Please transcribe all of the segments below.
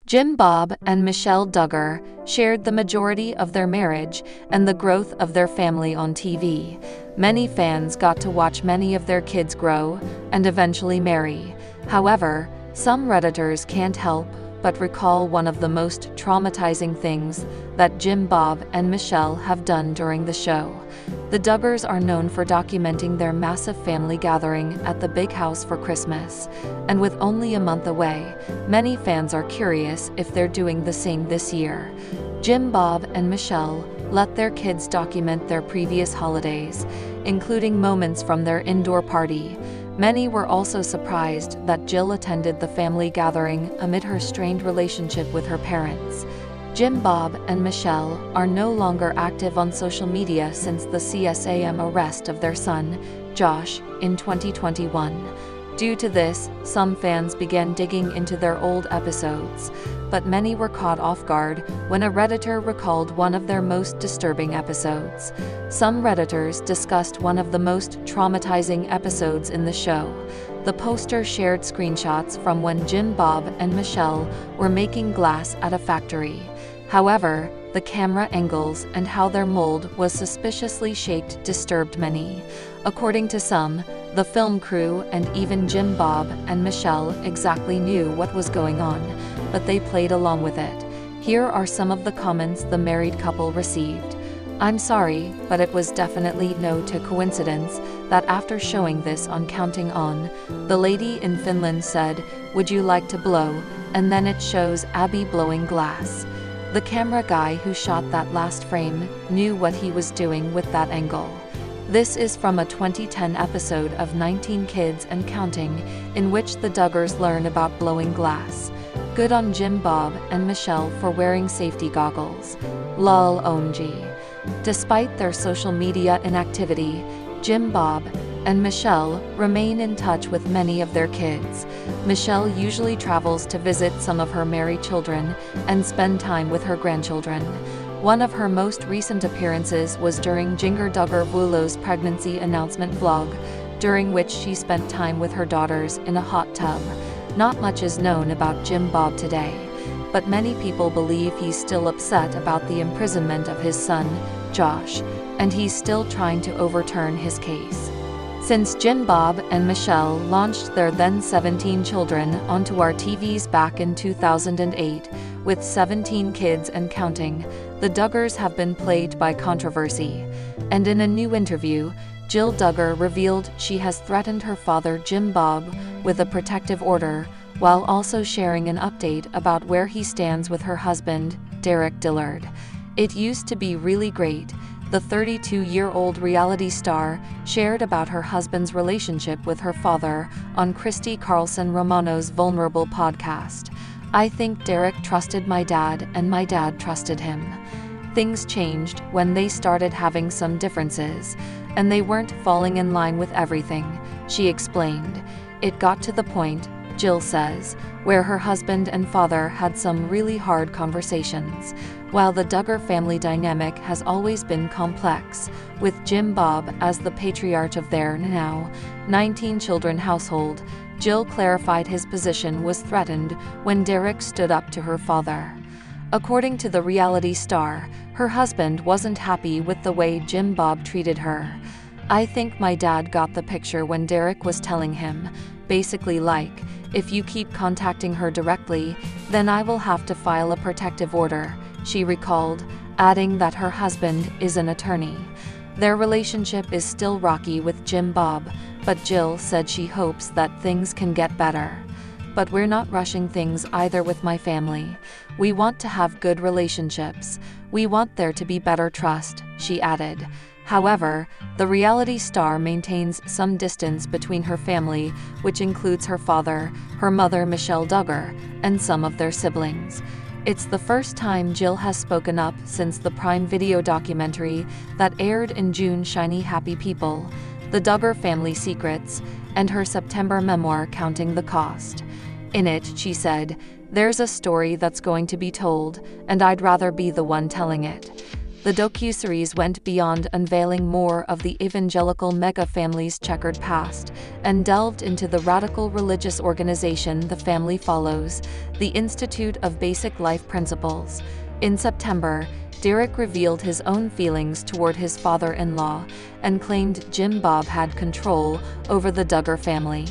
Jim Bob and Michelle Duggar shared the majority of their marriage and the growth of their family on TV. Many fans got to watch many of their kids grow and eventually marry. However, some Redditors can't help but recall one of the most traumatizing things that Jim Bob and Michelle have done during the show. The Duggars are known for documenting their massive family gathering at the big house for Christmas, and with only a month away, many fans are curious if they're doing the same this year. Jim Bob and Michelle let their kids document their previous holidays, including moments from their indoor party. Many were also surprised that Jill attended the family gathering amid her strained relationship with her parents. Jim Bob and Michelle are no longer active on social media since the CSAM arrest of their son, Josh, in 2021. Due to this, some fans began digging into their old episodes, but many were caught off guard when a Redditor recalled one of their most disturbing episodes. Some Redditors discussed one of the most traumatizing episodes in the show. The poster shared screenshots from when Jim Bob and Michelle were making glass at a factory. However, the camera angles and how their mold was suspiciously shaped disturbed many. According to some, the film crew and even Jim Bob and Michelle exactly knew what was going on, but they played along with it. Here are some of the comments the married couple received. "I'm sorry, but it was definitely no coincidence that after showing this on Counting On, the lady in Finland said, 'Would you like to blow?' and then it shows Abby blowing glass. The camera guy who shot that last frame knew what he was doing with that angle." This is from a 2010 episode of 19 Kids and Counting, in which the Duggars learn about blowing glass. Good on Jim Bob and Michelle for wearing safety goggles. Lol OMG. Despite their social media inactivity, Jim Bob and Michelle remain in touch with many of their kids. Michelle usually travels to visit some of her married children and spend time with her grandchildren. One of her most recent appearances was during Jinger Duggar Vuolo's pregnancy announcement vlog, during which she spent time with her daughters in a hot tub. Not much is known about Jim Bob today, but many people believe he's still upset about the imprisonment of his son, Josh, and he's still trying to overturn his case. Since Jim Bob and Michelle launched their then 17 children onto our TVs back in 2008, with 17 kids and counting, the Duggars have been plagued by controversy. And in a new interview, Jill Duggar revealed she has threatened her father Jim Bob with a protective order, while also sharing an update about where he stands with her husband, Derek Dillard. "It used to be really great," the 32-year-old reality star shared about her husband's relationship with her father on Christy Carlson Romano's Vulnerable podcast. "I think Derek trusted my dad and my dad trusted him. Things changed when they started having some differences, and they weren't falling in line with everything," she explained. "It got to the point," Jill says, "where her husband and father had some really hard conversations." While the Duggar family dynamic has always been complex, with Jim Bob as the patriarch of their now 19 children household, Jill clarified his position was threatened when Derek stood up to her father. According to the reality star, her husband wasn't happy with the way Jim Bob treated her. "I think my dad got the picture when Derek was telling him, basically like, if you keep contacting her directly, then I will have to file a protective order," she recalled, adding that her husband is an attorney. Their relationship is still rocky with Jim Bob, but Jill said she hopes that things can get better. "But we're not rushing things either with my family. We want to have good relationships. We want there to be better trust," she added. However, the reality star maintains some distance between her family, which includes her father, her mother Michelle Duggar, and some of their siblings. It's the first time Jill has spoken up since the Prime Video documentary that aired in June, Shiny Happy People, The Duggar Family Secrets, and her September memoir, Counting the Cost. In it, she said, "There's a story that's going to be told, and I'd rather be the one telling it." The docuseries went beyond unveiling more of the evangelical mega family's checkered past and delved into the radical religious organization the family follows, the Institute of Basic Life Principles. In September, Derek revealed his own feelings toward his father-in-law and claimed Jim Bob had control over the Duggar family.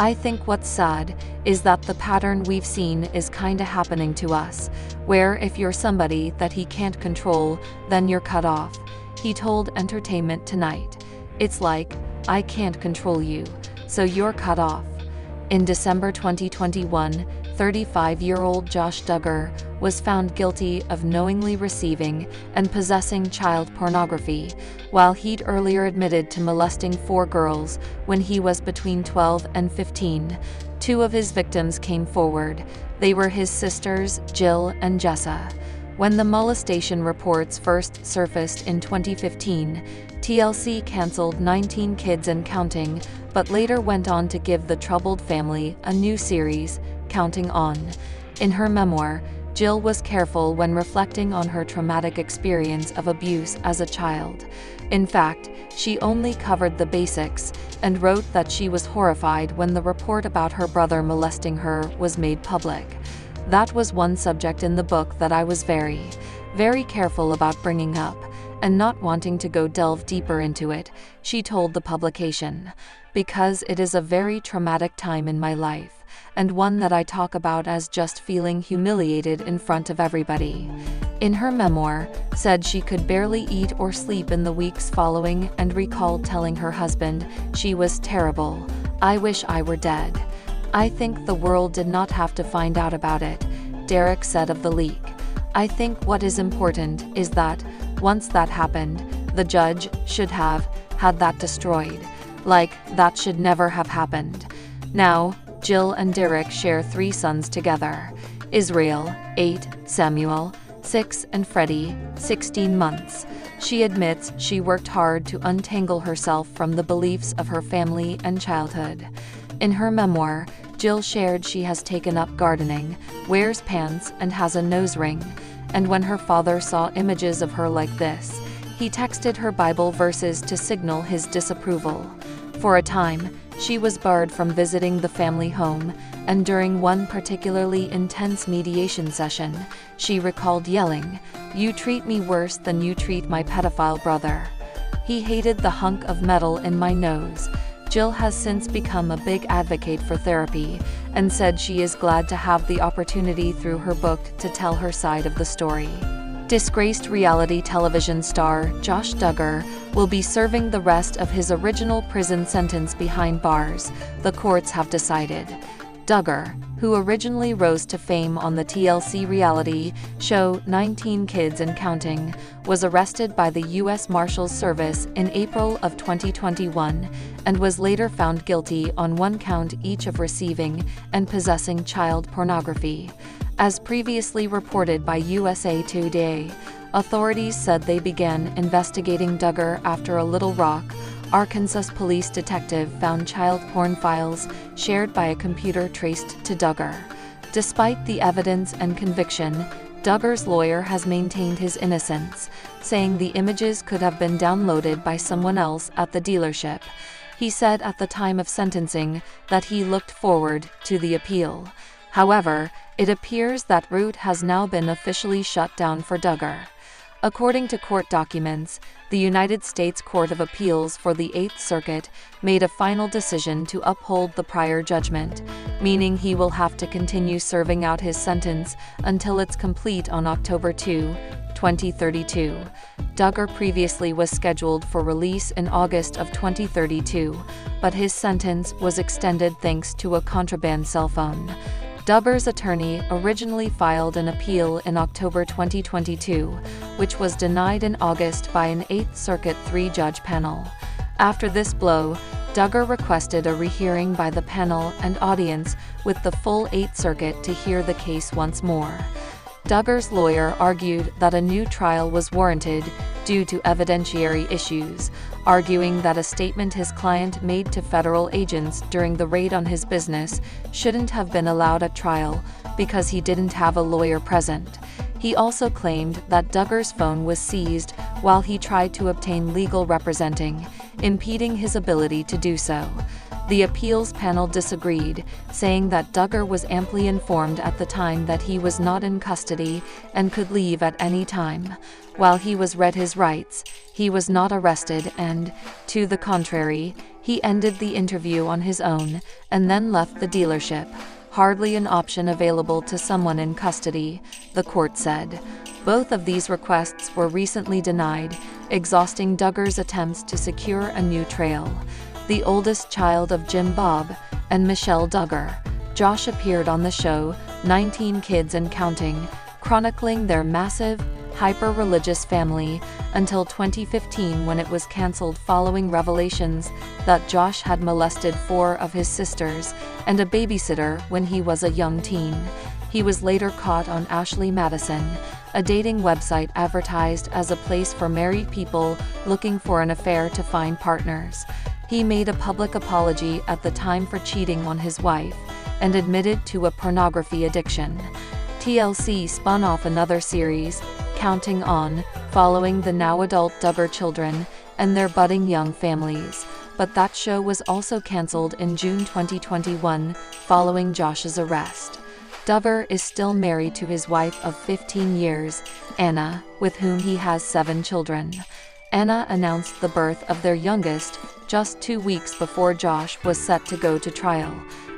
"I think what's sad is that the pattern we've seen is kinda happening to us, where if you're somebody that he can't control, then you're cut off," he told Entertainment Tonight. "It's like, I can't control you, so you're cut off." In December 2021, 35-year-old Josh Duggar was found guilty of knowingly receiving and possessing child pornography, while he'd earlier admitted to molesting 4 girls when he was between 12 and 15. 2 of his victims came forward. They were his sisters, Jill and Jessa. When the molestation reports first surfaced in 2015, TLC canceled 19 Kids and Counting, but later went on to give the troubled family a new series, Counting On. In her memoir, Jill was careful when reflecting on her traumatic experience of abuse as a child. In fact, she only covered the basics and wrote that she was horrified when the report about her brother molesting her was made public. "That was one subject in the book that I was very, very careful about bringing up, and not wanting to go delve deeper into it," she told the publication, "because it is a very traumatic time in my life, and one that I talk about as just feeling humiliated in front of everybody." In her memoir, said she could barely eat or sleep in the weeks following and recalled telling her husband, "She was terrible. I wish I were dead. I think the world did not have to find out about it," Derek said of the leak. "I think what is important is that, once that happened, the judge should have had that destroyed. Like, that should never have happened." Now, Jill and Derek share 3 sons together: Israel, 8, Samuel, 6, and Freddie, 16 months. She admits she worked hard to untangle herself from the beliefs of her family and childhood. In her memoir, Jill shared she has taken up gardening, wears pants, and has a nose ring. And when her father saw images of her like this, he texted her Bible verses to signal his disapproval. For a time, she was barred from visiting the family home, and during one particularly intense mediation session, she recalled yelling, "You treat me worse than you treat my pedophile brother. He hated the hunk of metal in my nose." Jill has since become a big advocate for therapy and said she is glad to have the opportunity through her book to tell her side of the story. Disgraced reality television star Josh Duggar will be serving the rest of his original prison sentence behind bars, the courts have decided. Duggar, who originally rose to fame on the TLC reality show 19 Kids and Counting, was arrested by the U.S. Marshals Service in April of 2021 and was later found guilty on 1 count each of receiving and possessing child pornography. As previously reported by USA Today, authorities said they began investigating Duggar after a Little Rock, Arkansas police detective found child porn files shared by a computer traced to Duggar. Despite the evidence and conviction, Duggar's lawyer has maintained his innocence, saying the images could have been downloaded by someone else at the dealership. He said at the time of sentencing that he looked forward to the appeal. However, it appears that route has now been officially shut down for Duggar. According to court documents, the United States Court of Appeals for the 8th Circuit made a final decision to uphold the prior judgment, meaning he will have to continue serving out his sentence until it's complete on October 2, 2032. Duggar previously was scheduled for release in August of 2032, but his sentence was extended thanks to a contraband cell phone. Duggar's attorney originally filed an appeal in October 2022, which was denied in August by an 8th Circuit 3-judge panel. After this blow, Duggar requested a rehearing by the panel and audience with the full 8th Circuit to hear the case once more. Duggar's lawyer argued that a new trial was warranted due to evidentiary issues, arguing that a statement his client made to federal agents during the raid on his business shouldn't have been allowed at trial because he didn't have a lawyer present. He also claimed that Duggar's phone was seized while he tried to obtain legal representing, impeding his ability to do so. The appeals panel disagreed, saying that Duggar was amply informed at the time that he was not in custody and could leave at any time. While he was read his rights, he was not arrested and, to the contrary, he ended the interview on his own and then left the dealership. Hardly an option available to someone in custody, the court said. Both of these requests were recently denied, exhausting Duggar's attempts to secure a new trail. The oldest child of Jim Bob and Michelle Duggar, Josh appeared on the show, 19 Kids and Counting, chronicling their massive, hyper-religious family until 2015 when it was cancelled following revelations that Josh had molested 4 of his sisters and a babysitter when he was a young teen. He was later caught on Ashley Madison, a dating website advertised as a place for married people looking for an affair to find partners. He made a public apology at the time for cheating on his wife and admitted to a pornography addiction. TLC spun off another series, Counting On, following the now adult Duggar children and their budding young families, but that show was also cancelled in June 2021 following Josh's arrest. Duggar is still married to his wife of 15 years, Anna, with whom he has 7 children. Anna announced the birth of their youngest just 2 weeks before Josh was set to go to trial,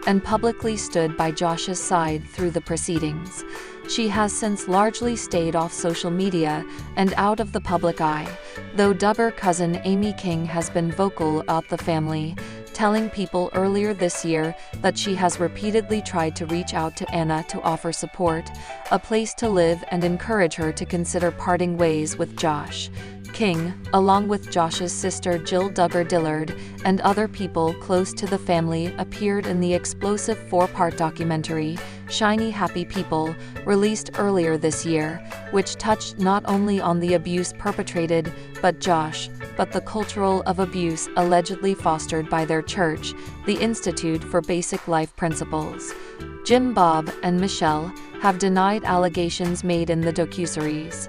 and publicly stood by Josh's side through the proceedings. She has since largely stayed off social media and out of the public eye, though Duggar cousin Amy King has been vocal about the family, telling People earlier this year that she has repeatedly tried to reach out to Anna to offer support, a place to live, and encourage her to consider parting ways with Josh. King, along with Josh's sister Jill Duggar Dillard and other people close to the family, appeared in the explosive 4-part documentary, Shiny Happy People, released earlier this year, which touched not only on the abuse perpetrated by Josh, but the culture of abuse allegedly fostered by their church, the Institute for Basic Life Principles. Jim Bob and Michelle have denied allegations made in the docuseries.